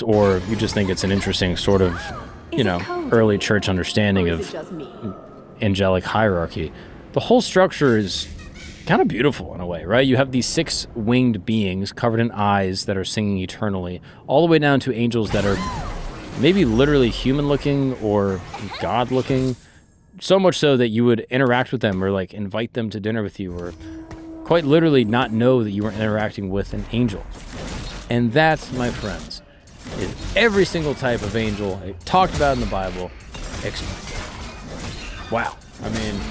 or you just think it's an interesting sort of, early church understanding of angelic hierarchy, the whole structure is kind of beautiful in a way, right? You have these 6 winged beings covered in eyes that are singing eternally, all the way down to angels that are maybe literally human-looking or God-looking, so much so that you would interact with them or like invite them to dinner with you, or quite literally not know that you were interacting with an angel. And that, my friends, is every single type of angel talked about in the Bible. Wow. I mean,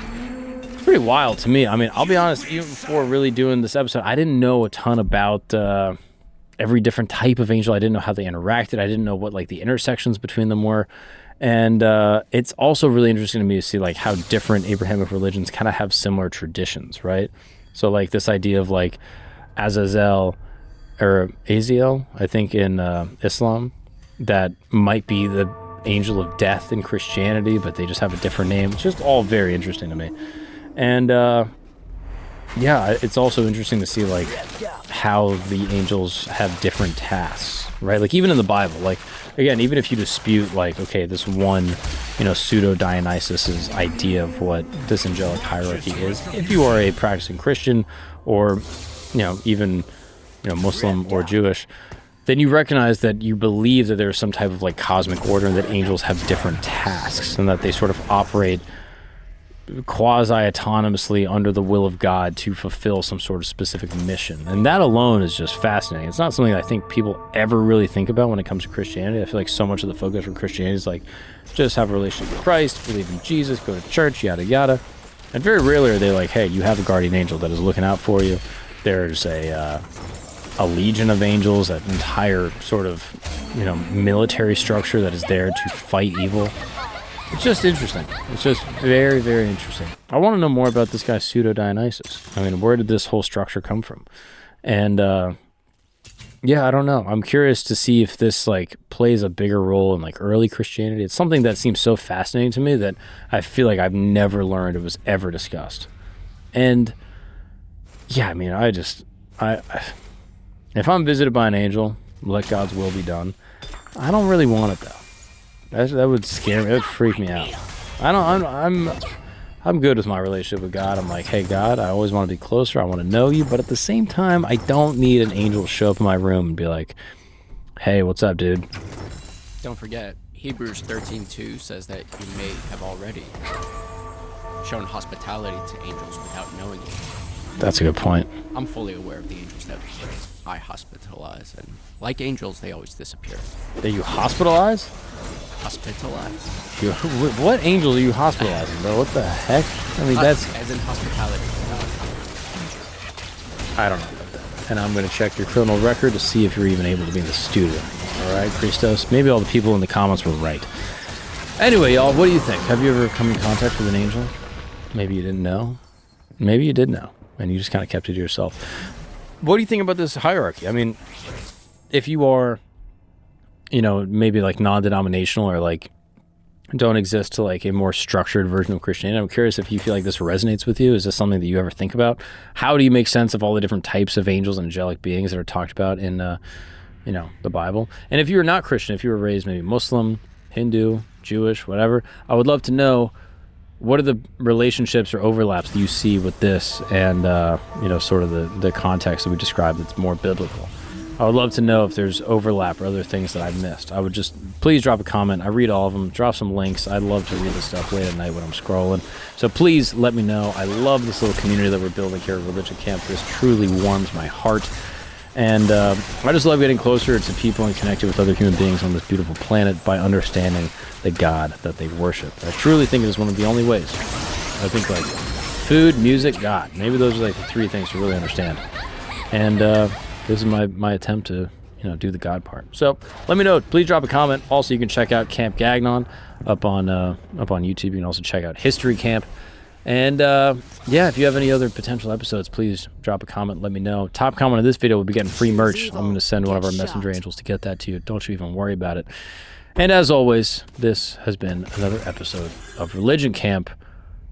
it's pretty wild to me. I mean, I'll be honest, even before really doing this episode, I didn't know a ton about every different type of angel. I didn't know how they interacted. I didn't know what like the intersections between them were. And it's also really interesting to me to see like how different Abrahamic religions kind of have similar traditions, right? So like this idea of like Azazel or Aziel, I think in Islam, that might be the angel of death in Christianity, but they just have a different name. It's just all very interesting to me. And yeah, it's also interesting to see like how the angels have different tasks, right? Like even in the Bible, like again, even if you dispute like, okay, this one, pseudo Dionysus's idea of what this angelic hierarchy is, if you are a practicing Christian or, even, Muslim or Jewish, then you recognize that you believe that there's some type of like cosmic order and that angels have different tasks and that they sort of operate quasi-autonomously under the will of God to fulfill some sort of specific mission. And that alone is just fascinating. It's not something I think people ever really think about when it comes to Christianity. I feel like so much of the focus for Christianity is like, just have a relationship with Christ, believe in Jesus, go to church, yada, yada. And very rarely are they like, hey, you have a guardian angel that is looking out for you. There's a legion of angels, an entire sort of, military structure that is there to fight evil. It's just interesting. It's just very, very interesting. I want to know more about this guy, Pseudo-Dionysus. I mean, where did this whole structure come from? And, yeah, I don't know. I'm curious to see if this, like, plays a bigger role in, like, early Christianity. It's something that seems so fascinating to me that I feel like I've never learned it was ever discussed. And, yeah, I mean, if I'm visited by an angel, let God's will be done, I don't really want it, though. That would scare me. That would freak me out. I'm good with my relationship with God. I'm like, hey, God, I always want to be closer. I want to know you. But at the same time, I don't need an angel to show up in my room and be like, hey, what's up, dude? Don't forget, Hebrews 13:2 says that you may have already shown hospitality to angels without knowing it. That's a good point. I'm fully aware of the angels that I hospitalize, and like angels, they always disappear. That you hospitalize? Hospitalize. What angel are you hospitalizing, bro? What the heck? I mean, that's... As in hospitality. I don't know about that. And I'm going to check your criminal record to see if you're even able to be in the studio. All right, Christos? Maybe all the people in the comments were right. Anyway, y'all, what do you think? Have you ever come in contact with an angel? Maybe you didn't know. Maybe you did know, and you just kind of kept it to yourself. What do you think about this hierarchy? I mean, if you are, maybe like non-denominational or like don't exist to like a more structured version of Christianity, I'm curious if you feel like this resonates with you. Is this something that you ever think about? How do you make sense of all the different types of angels and angelic beings that are talked about in, the Bible? And if you were not Christian, if you were raised maybe Muslim, Hindu, Jewish, whatever, I would love to know, what are the relationships or overlaps that you see with this and, sort of the context that we described that's more biblical? I would love to know if there's overlap or other things that I've missed. I would just, please drop a comment. I read all of them. Drop some links. I'd love to read this stuff late at night when I'm scrolling. So please let me know. I love this little community that we're building here at Religion Camp. This truly warms my heart. And I just love getting closer to people and connecting with other human beings on this beautiful planet by understanding the God that they worship. I truly think it is one of the only ways. I think like food, music, God. Maybe those are like the 3 things to really understand. And this is my attempt to do the God part. So let me know. Please drop a comment. Also, you can check out Camp Gagnon up on YouTube. You can also check out History Camp. And yeah, if you have any other potential episodes, please drop a comment. Let me know. Top comment of this video will be getting free merch. I'm going to send one of our messenger angels to get that to you. Don't you even worry about it. And as always, this has been another episode of Religion Camp.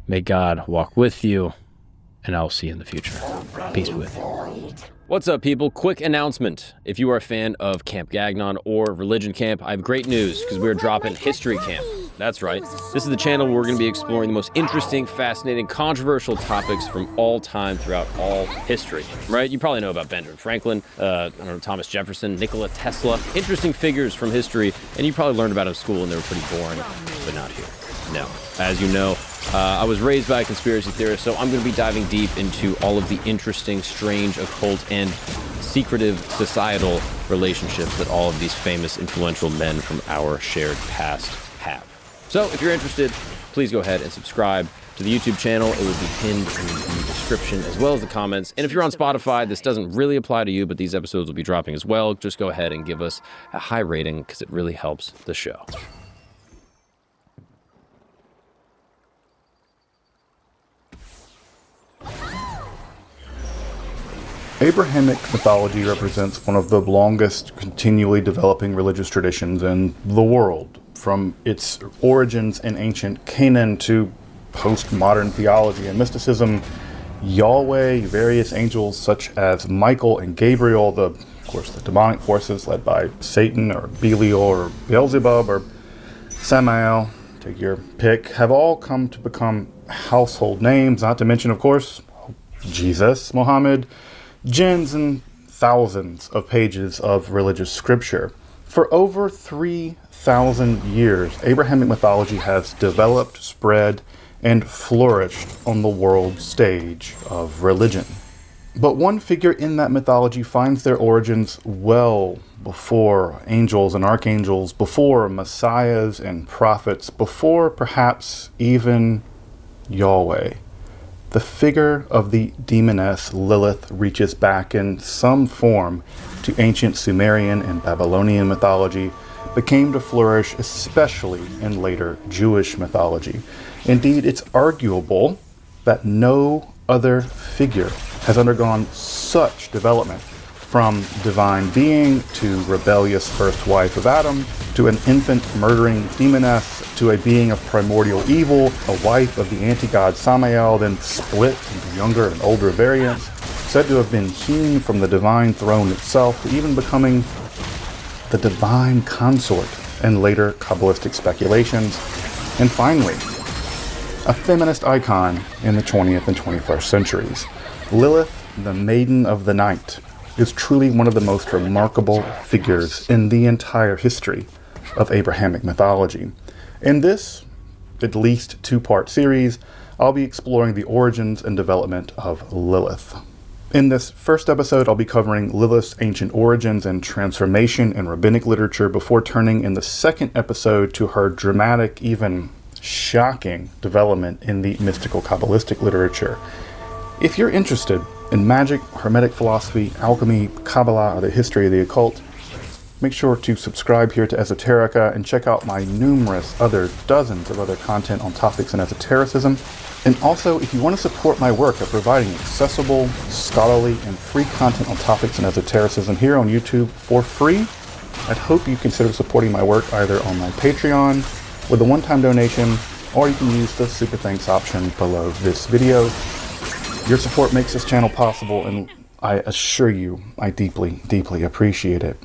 May God walk with you. and I'll see you in the future. Peace be with you. What's up, people? Quick announcement. If you are a fan of Camp Gagnon or Religion Camp, I have great news because we're dropping History Camp. That's right. This is the channel where we're going to be exploring the most interesting, fascinating, controversial topics from all time throughout all history, right? You probably know about Benjamin Franklin, Thomas Jefferson, Nikola Tesla, interesting figures from history, and you probably learned about them in school and they were pretty boring, but not here. No. As you know, I was raised by a conspiracy theorist, so I'm going to be diving deep into all of the interesting, strange, occult, and secretive societal relationships that all of these famous, influential men from our shared past have. So if you're interested, please go ahead and subscribe to the YouTube channel. It will be pinned in the description as well as the comments. And if you're on Spotify, this doesn't really apply to you, but these episodes will be dropping as well. Just go ahead and give us a high rating because it really helps the show. Abrahamic mythology represents one of the longest continually developing religious traditions in the world, from its origins in ancient Canaan to postmodern theology and mysticism. Yahweh, various angels such as Michael and Gabriel, of course the demonic forces led by Satan or Belial or Beelzebub or Samael, take your pick, have all come to become household names, not to mention, of course, Jesus, Muhammad, jinns, and thousands of pages of religious scripture. For over 3,000 years, Abrahamic mythology has developed, spread, and flourished on the world stage of religion. But one figure in that mythology finds their origins well before angels and archangels, before messiahs and prophets, before perhaps even Yahweh. The figure of the demoness Lilith reaches back in some form to ancient Sumerian and Babylonian mythology, but came to flourish especially in later Jewish mythology. Indeed, it's arguable that no other figure has undergone such development, from divine being to rebellious first wife of Adam, to an infant murdering demoness, to a being of primordial evil, a wife of the anti-god Samael, then split into younger and older variants, said to have been hewn from the divine throne itself, to even becoming the divine consort in later Kabbalistic speculations, and finally, a feminist icon in the 20th and 21st centuries. Lilith, the Maiden of the Night, is truly one of the most remarkable figures in the entire history of Abrahamic mythology. In this, at least two-part series, I'll be exploring the origins and development of Lilith. In this first episode, I'll be covering Lilith's ancient origins and transformation in rabbinic literature before turning in the second episode to her dramatic, even shocking development in the mystical Kabbalistic literature. If you're interested in magic, Hermetic philosophy, alchemy, Kabbalah, or the history of the occult, make sure to subscribe here to Esoterica and check out my numerous dozens of other content on topics in esotericism. And also, if you want to support my work of providing accessible, scholarly, and free content on topics in esotericism here on YouTube for free, I'd hope you consider supporting my work either on my Patreon with a one-time donation, or you can use the super thanks option below this video. Your support makes this channel possible, and I assure you, I deeply, deeply appreciate it.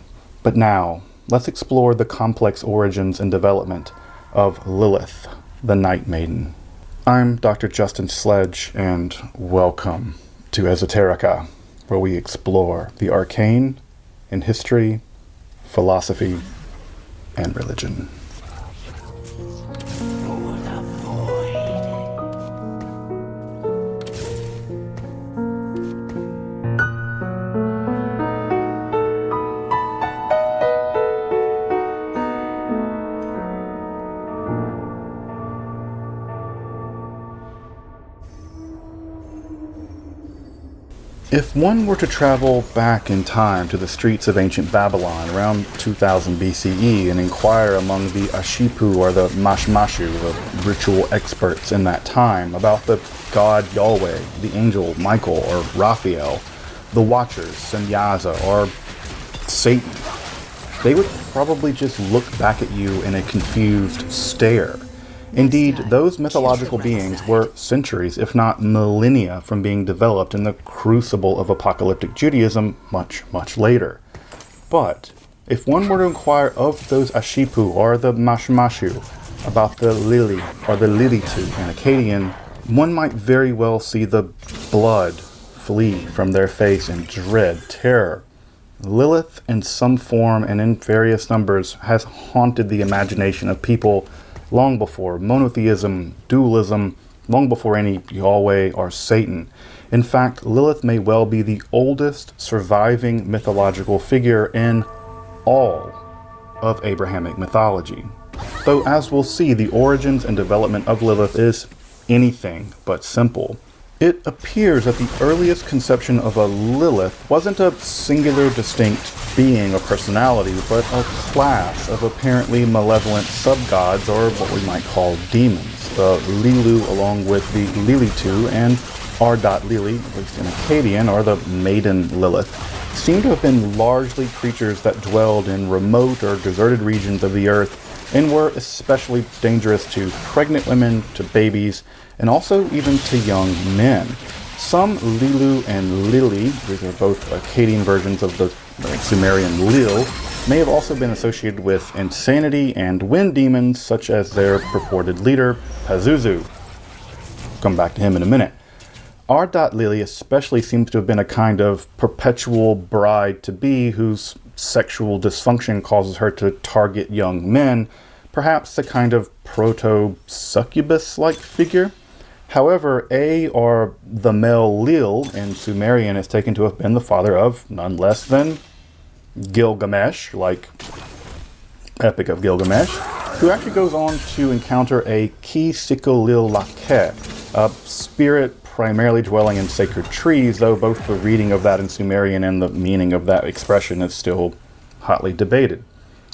But now, let's explore the complex origins and development of Lilith, the Night Maiden. I'm Dr. Justin Sledge, and welcome to Esoterica, where we explore the arcane in history, philosophy, and religion. If one were to travel back in time to the streets of ancient Babylon around 2000 BCE and inquire among the Ashipu or the Mashmashu, the ritual experts in that time, about the god Yahweh, the angel Michael or Raphael, the Watchers, Semyaza, or Satan, they would probably just look back at you in a confused stare. Indeed, those mythological beings were centuries, if not millennia, from being developed in the crucible of apocalyptic Judaism much, much later. But if one were to inquire of those Ashipu or the Mashmashu about the Lili or the Lilitu in Akkadian, one might very well see the blood flee from their face in dread terror. Lilith, in some form and in various numbers, has haunted the imagination of people long before monotheism, dualism, long before any Yahweh or Satan. In fact, Lilith may well be the oldest surviving mythological figure in all of Abrahamic mythology. Though, as we'll see, the origins and development of Lilith is anything but simple. It appears that the earliest conception of a Lilith wasn't a singular distinct being or personality, but a class of apparently malevolent sub-gods, or what we might call demons. The Lilu, along with the Lilitu and R.Lili, at least in Akkadian, or the Maiden Lilith, seem to have been largely creatures that dwelled in remote or deserted regions of the earth and were especially dangerous to pregnant women, to babies, and also even to young men. Some Lilu and Lili, these are both Akkadian versions of the Sumerian Lil, may have also been associated with insanity and wind demons, such as their purported leader, Pazuzu. Come back to him in a minute. R.Lili especially seems to have been a kind of perpetual bride-to-be whose sexual dysfunction causes her to target young men, perhaps a kind of proto-succubus-like figure. However, or the male Lil in Sumerian is taken to have been the father of none less than Gilgamesh, like Epic of Gilgamesh, who actually goes on to encounter a Ki-Siko-Lil Laket, a spirit primarily dwelling in sacred trees, though both the reading of that in Sumerian and the meaning of that expression is still hotly debated.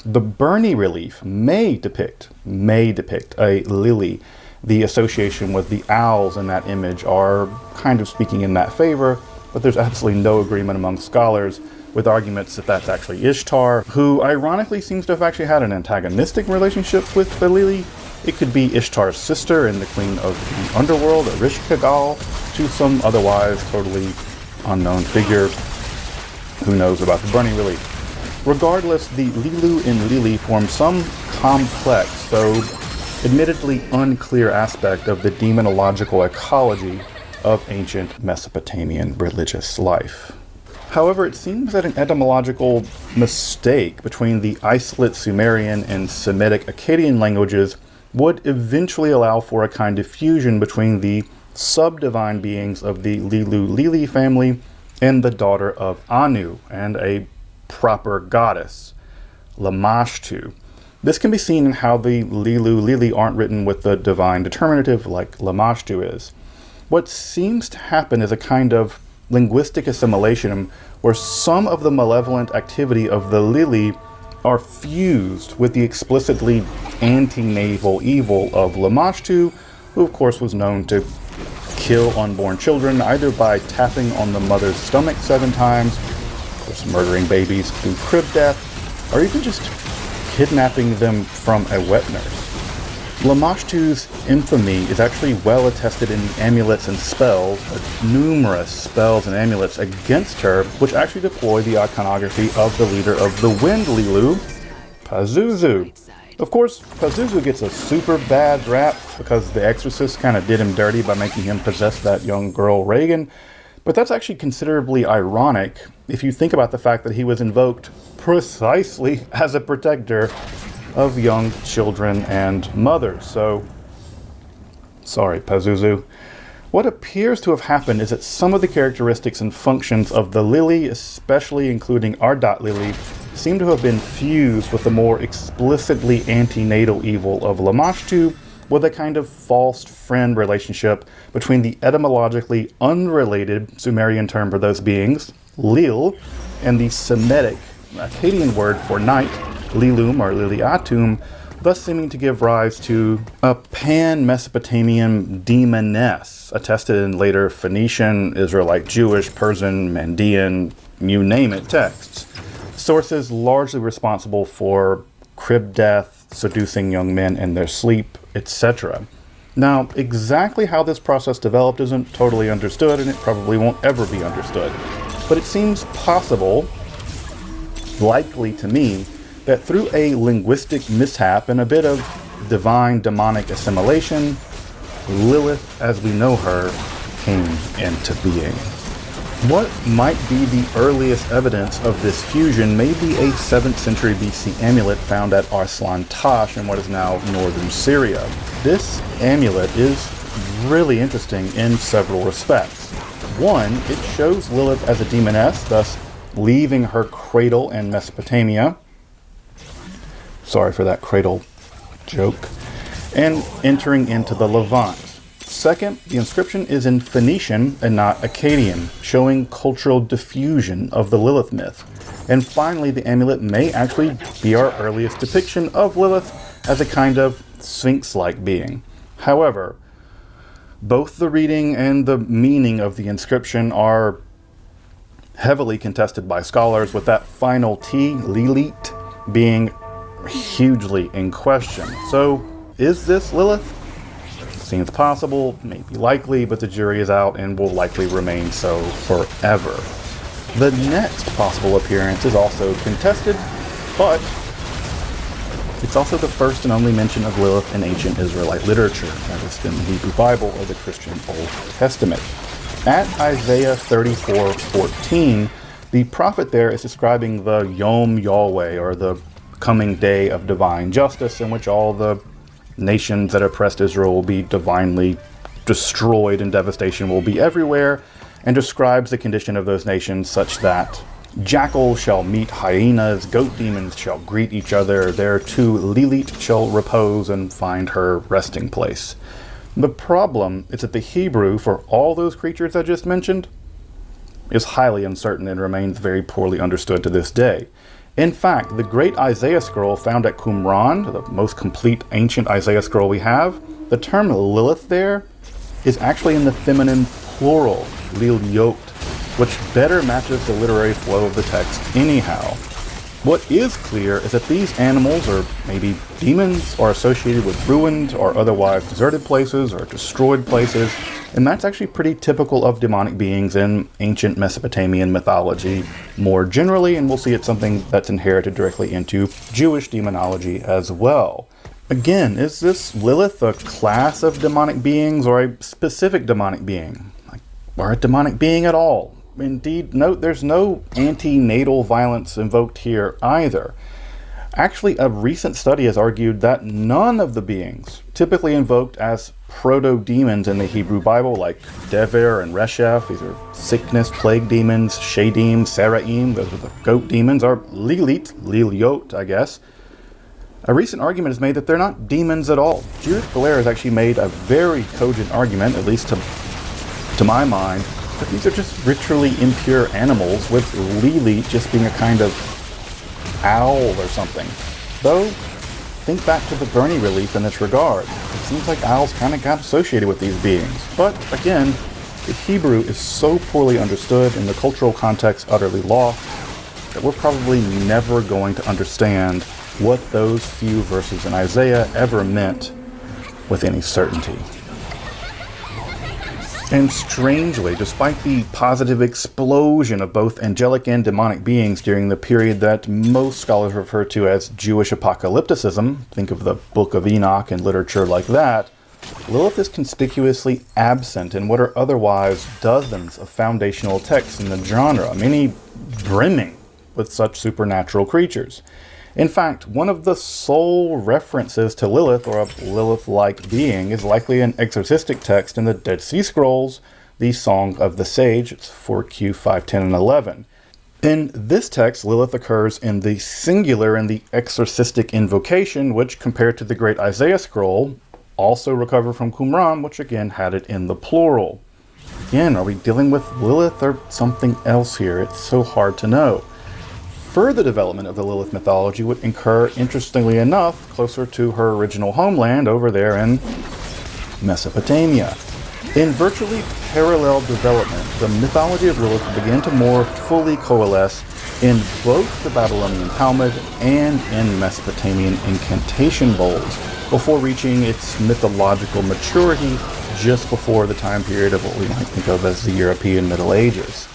The Bernie relief may depict a lily. The association with the owls in that image are kind of speaking in that favor, but there's absolutely no agreement among scholars, with arguments that that's actually Ishtar, who ironically seems to have actually had an antagonistic relationship with the lily. It could be Ishtar's sister and the queen of the underworld, Erishkigal, to some otherwise totally unknown figure. Who knows about the Bernie relief? Regardless, the Lilu and Lili form some complex, though admittedly unclear aspect of the demonological ecology of ancient Mesopotamian religious life. However, it seems that an etymological mistake between the isolate Sumerian and Semitic Akkadian languages would eventually allow for a kind of fusion between the sub-divine beings of the Lilu-Lili family and the daughter of Anu, and a proper goddess, Lamashtu. This can be seen in how the Lilu-Lili aren't written with the divine determinative like Lamashtu is. What seems to happen is a kind of linguistic assimilation where some of the malevolent activity of the Lili are fused with the explicitly anti-naval evil of Lamashtu, who of course was known to kill unborn children either by tapping on the mother's stomach 7 times, of course murdering babies through crib death, or even just kidnapping them from a wet nurse. Lamashtu's infamy is actually well attested in the amulets and spells, numerous spells and amulets against her, which actually deploy the iconography of the leader of the Wind Lilu, Pazuzu. Of course, Pazuzu gets a super bad rap because the Exorcist kind of did him dirty by making him possess that young girl Reagan, but that's actually considerably ironic if you think about the fact that he was invoked precisely as a protector of young children and mothers. So, sorry, Pazuzu. What appears to have happened is that some of the characteristics and functions of the Lili, especially including R.Lili, seem to have been fused with the more explicitly antenatal evil of Lamashtu, with a kind of false friend relationship between the etymologically unrelated Sumerian term for those beings, Lil, and the Semitic Akkadian word for night, Lilum or Liliatum, thus seeming to give rise to a pan-Mesopotamian demoness, attested in later Phoenician, Israelite Jewish, Persian, Mandean, you name it, texts. Sources largely responsible for crib death, seducing young men in their sleep, etc. Now, exactly how this process developed isn't totally understood, and it probably won't ever be understood. But it seems possible, likely to me, that through a linguistic mishap and a bit of divine demonic assimilation, Lilith, as we know her, came into being. What might be the earliest evidence of this fusion may be a 7th century BC amulet found at Arslan Tash in what is now northern Syria. This amulet is really interesting in several respects. One, it shows Lilith as a demoness, thus leaving her cradle in Mesopotamia. Sorry for that cradle joke. And entering into the Levant. Second, the inscription is in Phoenician and not Akkadian, showing cultural diffusion of the Lilith myth. And finally, the amulet may actually be our earliest depiction of Lilith as a kind of Sphinx-like being. However, both the reading and the meaning of the inscription are heavily contested by scholars, with that final T, Lilith, being hugely in question. So, is this Lilith? Seems possible, maybe likely, but the jury is out and will likely remain so forever. The next possible appearance is also contested, but it's also the first and only mention of Lilith in ancient Israelite literature, that is in the Hebrew Bible or the Christian Old Testament. At Isaiah 34:14, the prophet there is describing the Yom Yahweh, or the coming day of divine justice, in which all the nations that oppressed Israel will be divinely destroyed and devastation will be everywhere, and describes the condition of those nations such that jackals shall meet hyenas, goat demons shall greet each other, there too Lilith shall repose and find her resting place. The problem is that the Hebrew for all those creatures I just mentioned is highly uncertain and remains very poorly understood to this day. In fact, the great Isaiah scroll found at Qumran, the most complete ancient Isaiah scroll we have, the term Lilith there is actually in the feminine plural, Lil-yot, which better matches the literary flow of the text anyhow. What is clear is that these animals, or maybe demons, are associated with ruined or otherwise deserted places or destroyed places, and that's actually pretty typical of demonic beings in ancient Mesopotamian mythology more generally, and we'll see it's something that's inherited directly into Jewish demonology as well. Again, is this Lilith a class of demonic beings or a specific demonic being? Or a demonic being at all? Indeed, note there's no antenatal violence invoked here either. Actually, a recent study has argued that none of the beings typically invoked as proto-demons in the Hebrew Bible, like Dever and Resheph, these are sickness, plague demons, Shadim, Saraim, those are the goat demons, are Lilith, Lil-yot, I guess. A recent argument is made that they're not demons at all. Judith Belair has actually made a very cogent argument, at least to my mind, that these are just ritually impure animals, with Lilith just being a kind of owl or something. Though, think back to the Bernie relief in this regard. It seems like owls kind of got associated with these beings. But again, the Hebrew is so poorly understood and the cultural context utterly lost that we're probably never going to understand what those few verses in Isaiah ever meant with any certainty. And strangely, despite the positive explosion of both angelic and demonic beings during the period that most scholars refer to as Jewish apocalypticism, think of the Book of Enoch and literature like that, Lilith is conspicuously absent in what are otherwise dozens of foundational texts in the genre, many brimming with such supernatural creatures. In fact, one of the sole references to Lilith, or a Lilith-like being, is likely an exorcistic text in the Dead Sea Scrolls, the Song of the Sage. It's 4Q 510 and 11. In this text, Lilith occurs in the singular in the exorcistic invocation, which, compared to the Great Isaiah Scroll, also recovered from Qumran, which again had it in the plural. Again, are we dealing with Lilith or something else here? It's so hard to know. Further development of the Lilith mythology would occur, interestingly enough, closer to her original homeland over there in Mesopotamia. In virtually parallel development, the mythology of Lilith began to more fully coalesce in both the Babylonian Talmud and in Mesopotamian incantation bowls, before reaching its mythological maturity just before the time period of what we might think of as the European Middle Ages.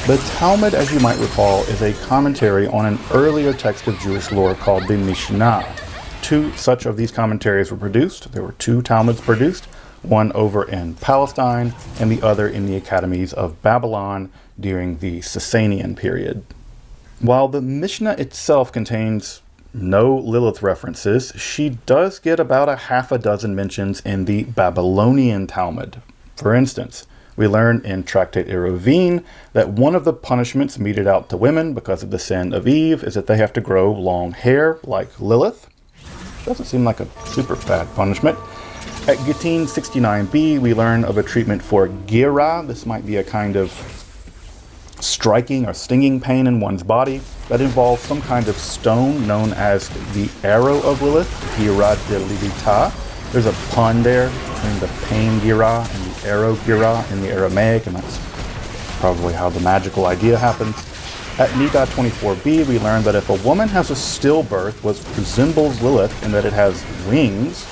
The Talmud, as you might recall, is a commentary on an earlier text of Jewish lore called the Mishnah. 2 such of these commentaries were produced. There were 2 Talmuds produced, one over in Palestine and the other in the academies of Babylon during the Sasanian period. While the Mishnah itself contains no Lilith references, she does get about a half a dozen mentions in the Babylonian Talmud. For instance, we learn in Tractate Eruvin that one of the punishments meted out to women because of the sin of Eve is that they have to grow long hair like Lilith. Doesn't seem like a super bad punishment. At Gittin 69b, we learn of a treatment for gira. This might be a kind of striking or stinging pain in one's body that involves some kind of stone known as the arrow of Lilith, gira de Lilita. There's a pun there between the pain gira and the arrow gira in the Aramaic, and that's probably how the magical idea happens. At Nida 24b, we learn that if a woman has a stillbirth, which resembles Lilith in that it has wings,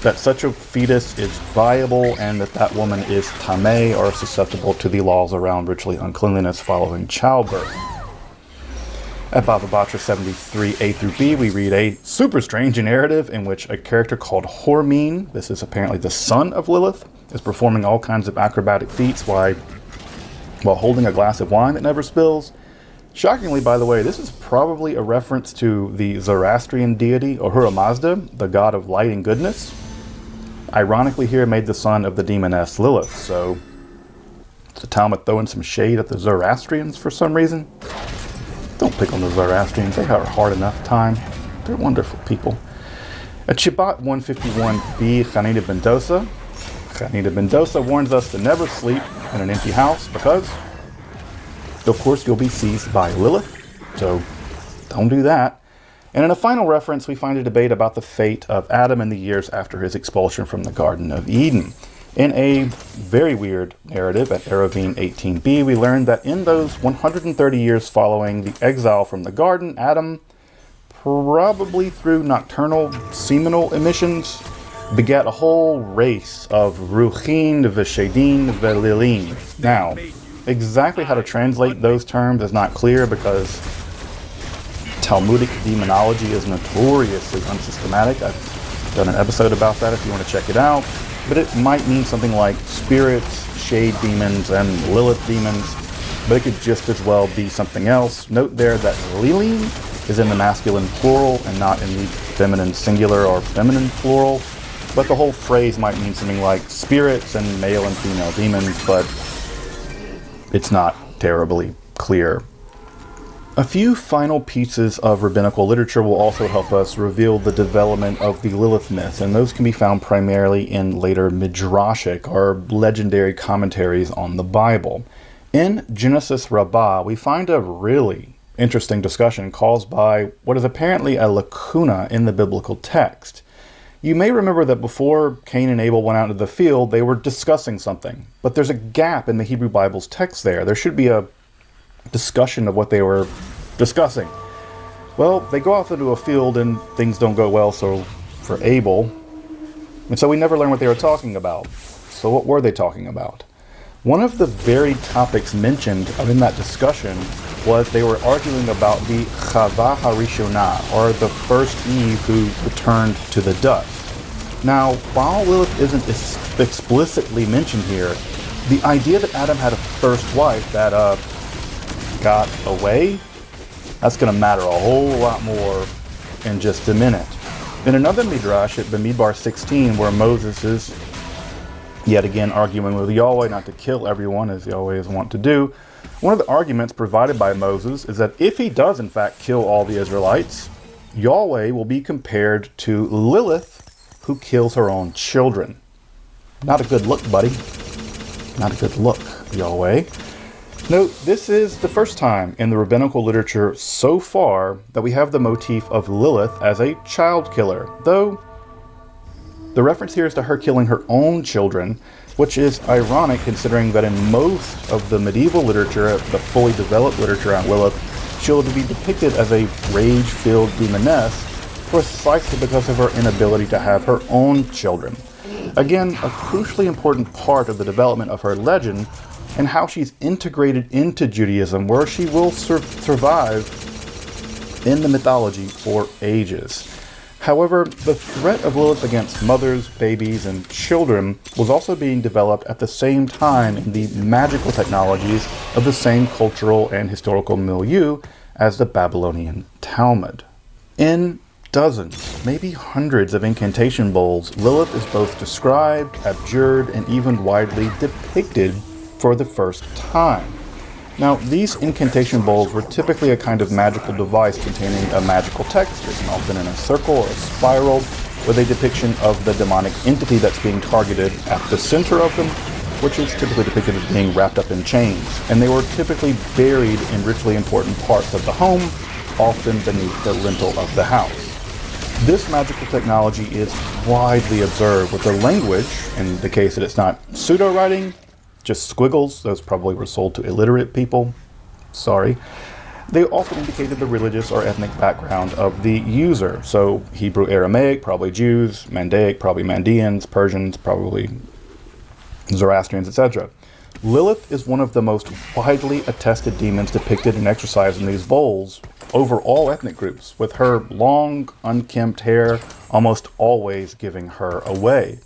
that such a fetus is viable and that woman is tameh, or susceptible to the laws around ritually uncleanliness following childbirth. At Bava Batra 73a through b, we read a super strange narrative in which a character called Hormine, this is apparently the son of Lilith, is performing all kinds of acrobatic feats while holding a glass of wine that never spills. Shockingly, by the way, this is probably a reference to the Zoroastrian deity Ahura Mazda, the god of light and goodness. Ironically here made the son of the demoness Lilith, so is the Talmud throwing some shade at the Zoroastrians for some reason? Don't pick on the Zoroastrians, they have a hard enough time. They're wonderful people. At Shabbat 151b, Chanina ben Dosa warns us to never sleep in an empty house because, of course, you'll be seized by Lilith, so don't do that. And in a final reference, we find a debate about the fate of Adam in the years after his expulsion from the Garden of Eden. In a very weird narrative at Eruvin 18b, we learn that in those 130 years following the exile from the garden, Adam, probably through nocturnal seminal emissions, begat a whole race of Ruchin, Veshedin, Velilin. Now, exactly how to translate those terms is not clear because Talmudic demonology is notoriously unsystematic. I've done an episode about that if you want to check it out. But it might mean something like spirits, shade demons, and Lilith demons. But it could just as well be something else. Note there that Lilin is in the masculine plural and not in the feminine singular or feminine plural. But the whole phrase might mean something like spirits and male and female demons, but it's not terribly clear. A few final pieces of rabbinical literature will also help us reveal the development of the Lilith myth, and those can be found primarily in later midrashic or legendary commentaries on the Bible. In Genesis Rabbah, we find a really interesting discussion caused by what is apparently a lacuna in the biblical text. You may remember that before Cain and Abel went out into the field, they were discussing something, but there's a gap in the Hebrew Bible's text there. There should be a discussion of what they were discussing. Well, they go off into a field and things don't go well so for Abel, and so we never learn what they were talking about. So what were they talking about? One of the very topics mentioned in that discussion was they were arguing about the Chava Harishonah, or the first Eve who returned to the dust. Now, while Lilith isn't explicitly mentioned here, the idea that Adam had a first wife that got away, that's going to matter a whole lot more in just a minute. In another midrash at Bamidbar 16, where Moses is yet again arguing with Yahweh not to kill everyone as Yahweh is wont to do, one of the arguments provided by Moses is that if he does in fact kill all the Israelites, Yahweh will be compared to Lilith, who kills her own children. Not a good look, buddy. Not a good look, Yahweh. Note, this is the first time in the rabbinical literature so far that we have the motif of Lilith as a child killer, though The reference here is to her killing her own children, which is ironic considering that in most of the medieval literature, the fully developed literature on Lilith, she'll be depicted as a rage-filled demoness precisely because of her inability to have her own children. Again, a crucially important part of the development of her legend and how she's integrated into Judaism, where she will survive in the mythology for ages. However, the threat of Lilith against mothers, babies, and children was also being developed at the same time in the magical technologies of the same cultural and historical milieu as the Babylonian Talmud. In dozens, maybe hundreds of incantation bowls, Lilith is both described, abjured, and even widely depicted for the first time. Now, these incantation bowls were typically a kind of magical device containing a magical text, written often in a circle or a spiral, with a depiction of the demonic entity that's being targeted at the center of them, which is typically depicted as being wrapped up in chains. And they were typically buried in ritually important parts of the home, often beneath the lintel of the house. This magical technology is widely observed, with the language, in the case that it's not pseudo-writing, just squiggles, those probably were sold to illiterate people, sorry. They often indicated the religious or ethnic background of the user. So Hebrew, Aramaic, probably Jews; Mandaic, probably Mandeans; Persians, probably Zoroastrians, etc. Lilith is one of the most widely attested demons depicted and exorcised in these bowls over all ethnic groups, with her long, unkempt hair almost always giving her away.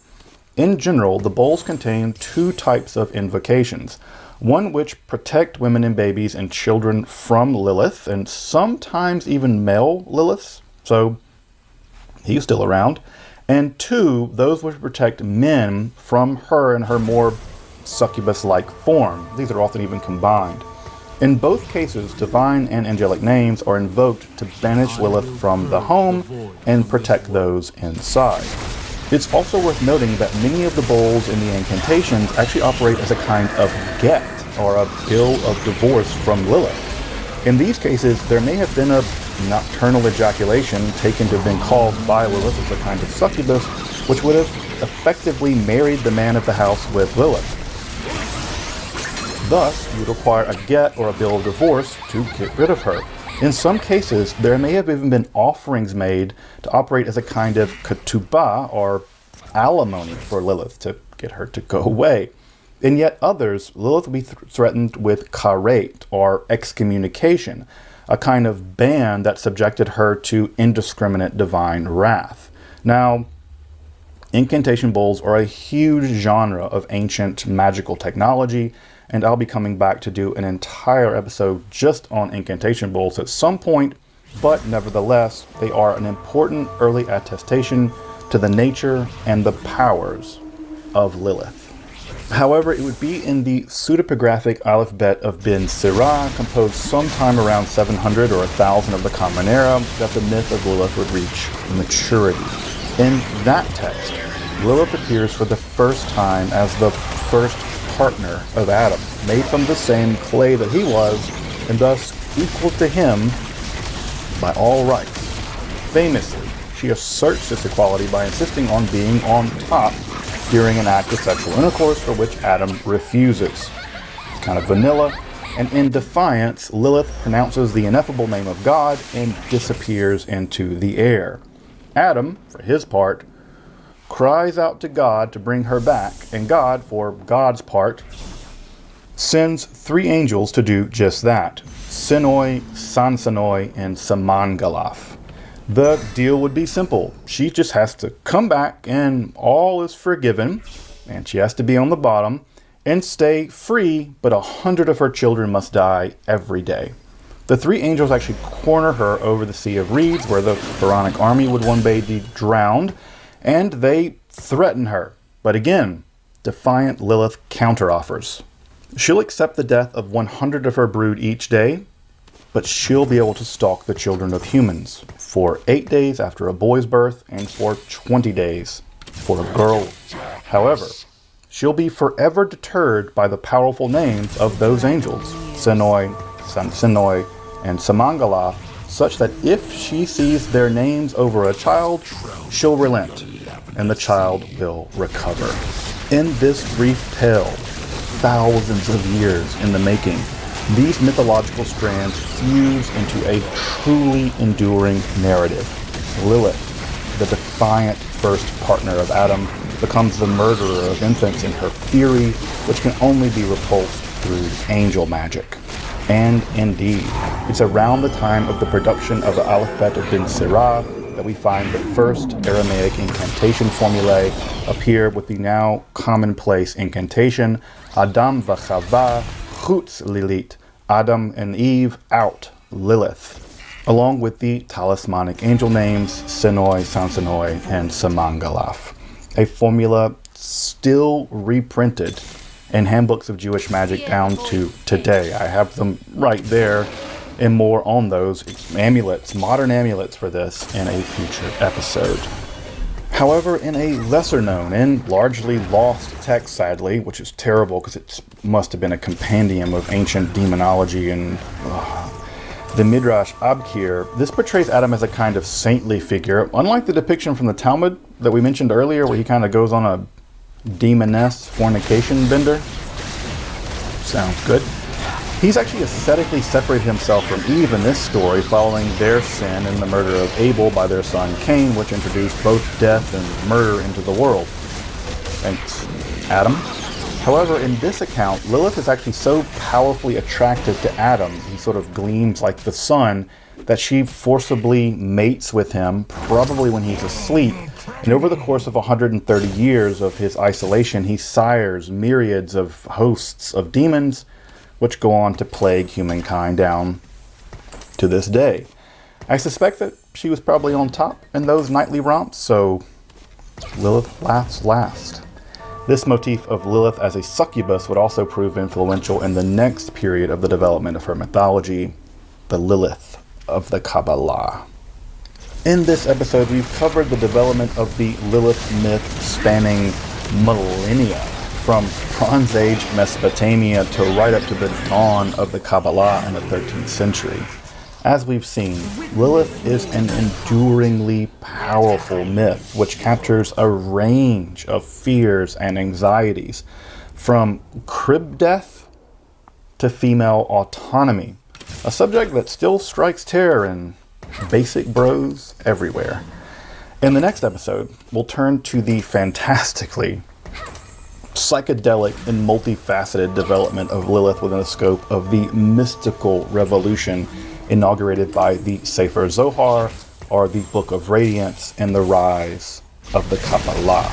In general, the bowls contain two types of invocations. One which protect women and babies and children from Lilith, and sometimes even male Liliths, so he's still around. And two, those which protect men from her and her more succubus-like form. These are often even combined. In both cases, divine and angelic names are invoked to banish Lilith from the home and protect those inside. It's also worth noting that many of the bowls in the incantations actually operate as a kind of get, or a bill of divorce from Lilith. In these cases, there may have been a nocturnal ejaculation taken to have been caused by Lilith as a kind of succubus, which would have effectively married the man of the house with Lilith. Thus, you would require a get or a bill of divorce to get rid of her. In some cases, there may have even been offerings made to operate as a kind of ketubah, or alimony, for Lilith to get her to go away. In yet others, Lilith would be threatened with karet, or excommunication, a kind of ban that subjected her to indiscriminate divine wrath. Now, incantation bowls are a huge genre of ancient magical technology, and I'll be coming back to do an entire episode just on incantation bowls at some point, but nevertheless, they are an important early attestation to the nature and the powers of Lilith. However, it would be in the pseudepigraphic alphabet of Ben Sirah, composed sometime around 700 or 1000 of the Common Era, that the myth of Lilith would reach maturity. In that text, Lilith appears for the first time as the first partner of Adam, made from the same clay that he was, and thus equal to him by all rights. Famously, she asserts this equality by insisting on being on top during an act of sexual intercourse for which Adam refuses. It's kind of vanilla, and in defiance, Lilith pronounces the ineffable name of God and disappears into the air. Adam, for his part, cries out to God to bring her back, and God, for God's part, sends 3 angels to do just that: Sinoi, Sansanoi, and Samangalaf. The deal would be simple. She just has to come back and all is forgiven, and she has to be on the bottom and stay free, but 100 of her children must die every day. The 3 angels actually corner her over the Sea of Reeds, where the Pharaonic army would one day be drowned, and they threaten her. But again, defiant Lilith counteroffers. She'll accept the death of 100 of her brood each day, but she'll be able to stalk the children of humans for 8 days after a boy's birth and for 20 days for a girl. However, she'll be forever deterred by the powerful names of those angels, Sinoi, Sansanoi, and Samangalaf, such that if she sees their names over a child, she'll relent. and the child will recover. In this brief tale, thousands of years in the making, these mythological strands fuse into a truly enduring narrative. Lilith, the defiant first partner of Adam, becomes the murderer of infants in her fury, which can only be repulsed through angel magic. And indeed, it's around the time of the production of the Alphabet of Bin Sirah that we find the first Aramaic incantation formulae appear with the now commonplace incantation Adam v'Chava chutz Lilit, Adam and Eve out, Lilith, along with the talismanic angel names Senoi, Sansanoi, and Samangalaf. A formula still reprinted in handbooks of Jewish magic down to today. I have them right there, and more on those amulets, modern amulets for this, in a future episode. However, in a lesser known and largely lost text, sadly, which is terrible because it must have been a compendium of ancient demonology and the Midrash Abkir, this portrays Adam as a kind of saintly figure, unlike the depiction from the Talmud that we mentioned earlier, where he kind of goes on a demoness fornication bender. Sounds good. He's actually ascetically separated himself from Eve in this story following their sin and the murder of Abel by their son Cain, which introduced both death and murder into the world. Thanks, Adam. However, in this account, Lilith is actually so powerfully attracted to Adam, he sort of gleams like the sun, that she forcibly mates with him, probably when he's asleep. And over the course of 130 years of his isolation, he sires myriads of hosts of demons, which go on to plague humankind down to this day. I suspect that she was probably on top in those nightly romps, so Lilith laughs last. This motif of Lilith as a succubus would also prove influential in the next period of the development of her mythology, the Lilith of the Kabbalah. In this episode, we've covered the development of the Lilith myth spanning millennia, from Bronze Age Mesopotamia to right up to the dawn of the Kabbalah in the 13th century. As we've seen, Lilith is an enduringly powerful myth which captures a range of fears and anxieties, from crib death to female autonomy, a subject that still strikes terror in basic bros everywhere. In the next episode, we'll turn to the fantastically psychedelic and multifaceted development of Lilith within the scope of the mystical revolution inaugurated by the Sefer Zohar, or the Book of Radiance, and the rise of the Kabbalah.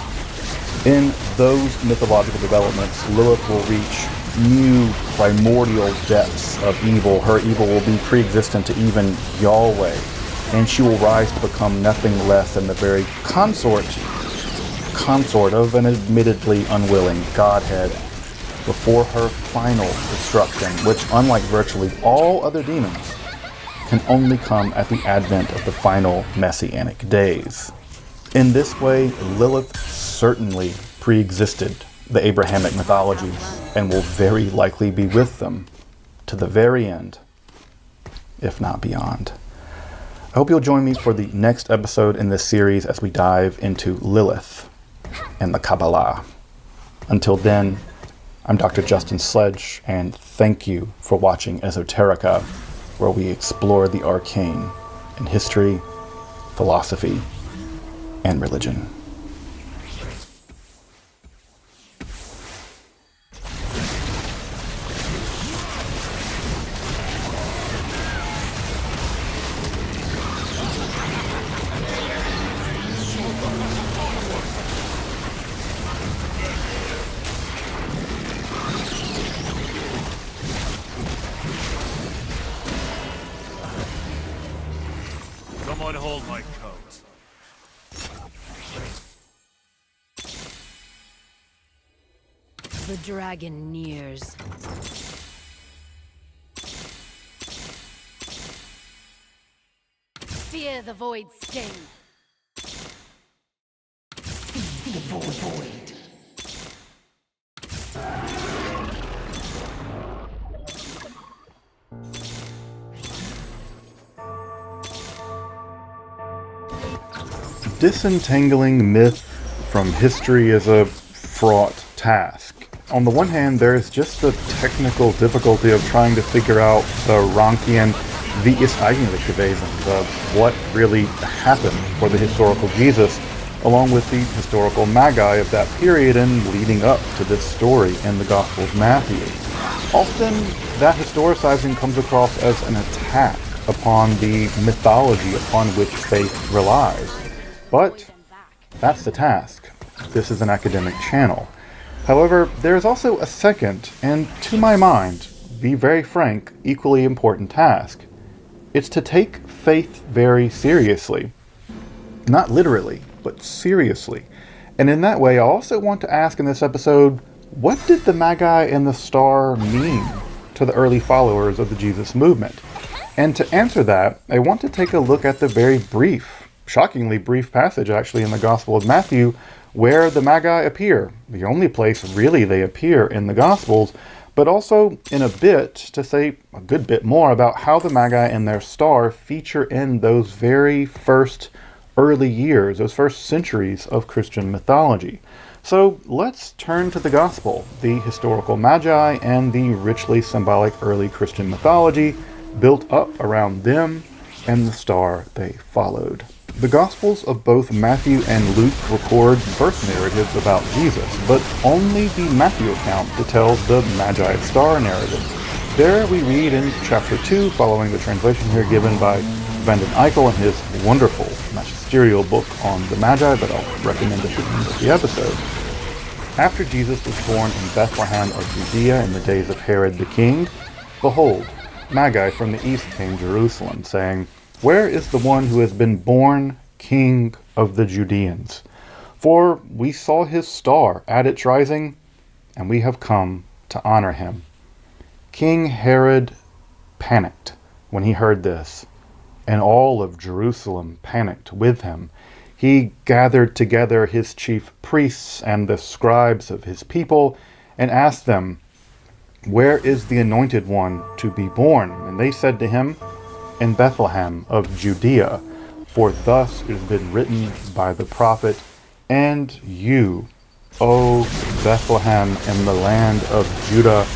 In those mythological developments, Lilith will reach new primordial depths of evil. Her evil will be pre-existent to even Yahweh, and she will rise to become nothing less than the very consort of an admittedly unwilling Godhead before her final destruction, which, unlike virtually all other demons, can only come at the advent of the final messianic days. In this way, Lilith certainly pre-existed the Abrahamic mythologies and will very likely be with them to the very end, if not beyond. I hope you'll join me for the next episode in this series as we dive into Lilith and the Kabbalah. Until then, I'm Dr. Justin Sledge, and thank you for watching Esoterica, where we explore the arcane in history, philosophy, and religion. Someone hold my coat. The dragon nears. Fear the void sting. The void. Disentangling myth from history is a fraught task. On the one hand, there's just the technical difficulty of trying to figure out the Rankian, wie ist eigentlich gewesen, what really happened for the historical Jesus, along with the historical Magi of that period and leading up to this story in the Gospel of Matthew. Often, that historicizing comes across as an attack upon the mythology upon which faith relies. But that's the task. This is an academic channel. However, there is also a second, and to my mind, be very frank, equally important task. It's to take faith very seriously. Not literally, but seriously. And in that way, I also want to ask in this episode, what did the Magi and the star mean to the early followers of the Jesus movement? And to answer that, I want to take a look at the very brief, shockingly brief passage actually in the Gospel of Matthew where the Magi appear. The only place really they appear in the Gospels, but also in a bit to say a good bit more about how the Magi and their star feature in those very first early years, those first centuries of Christian mythology. So let's turn to the Gospel, the historical Magi, and the richly symbolic early Christian mythology built up around them and the star they followed. The Gospels of both Matthew and Luke record birth narratives about Jesus, but only the Matthew account details the Magi star narrative. There we read in chapter 2, following the translation here given by Vanden Eichel in his wonderful magisterial book on the Magi that I'll recommend at the end of the episode. After Jesus was born in Bethlehem of Judea in the days of Herod the king, behold, Magi from the east came to Jerusalem, saying, "Where is the one who has been born King of the Judeans? For we saw his star at its rising, and we have come to honor him." King Herod panicked when he heard this, and all of Jerusalem panicked with him. He gathered together his chief priests and the scribes of his people and asked them, "Where is the anointed one to be born?" And they said to him, "In Bethlehem of Judea, for thus it has been written by the prophet, and you, O Bethlehem in the land of Judah,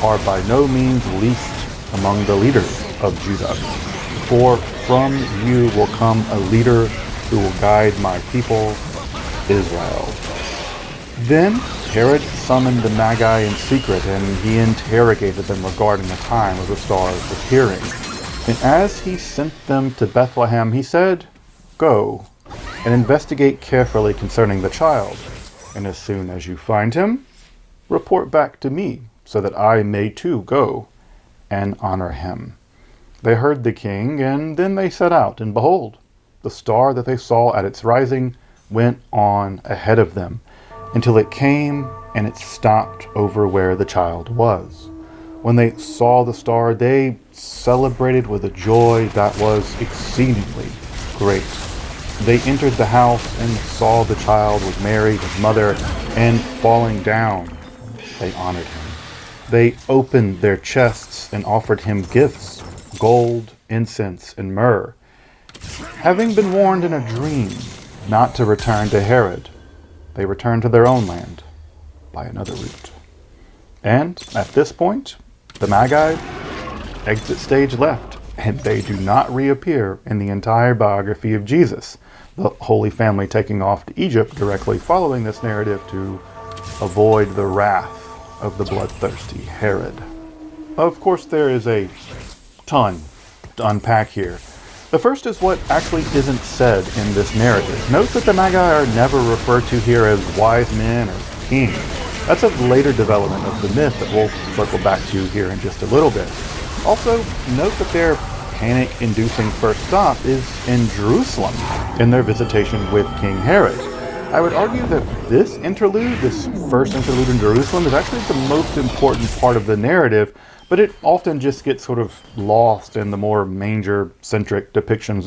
are by no means least among the leaders of Judah. For from you will come a leader who will guide my people, Israel." Then Herod summoned the Magi in secret, and he interrogated them regarding the time of the star's appearing. And as he sent them to Bethlehem, he said, "Go and investigate carefully concerning the child, and as soon as you find him, report back to me, so that I may too go and honor him." They heard the king, and then they set out, and behold, the star that they saw at its rising went on ahead of them, until it came and it stopped over where the child was. When they saw the star, they celebrated with a joy that was exceedingly great. They entered the house and saw the child with Mary, his mother, and falling down, they honored him. They opened their chests and offered him gifts, gold, incense, and myrrh. Having been warned in a dream not to return to Herod, they returned to their own land by another route. And at this point, the Magi exit stage left, and they do not reappear in the entire biography of Jesus, the Holy Family taking off to Egypt directly following this narrative to avoid the wrath of the bloodthirsty Herod. Of course, there is a ton to unpack here. The first is what actually isn't said in this narrative. Note that the Magi are never referred to here as wise men or kings. That's a later development of the myth that we'll circle back to here in just a little bit. Also, note that their panic-inducing first stop is in Jerusalem in their visitation with King Herod. I would argue that this interlude, this first interlude in Jerusalem, is actually the most important part of the narrative, but it often just gets sort of lost in the more manger-centric depictions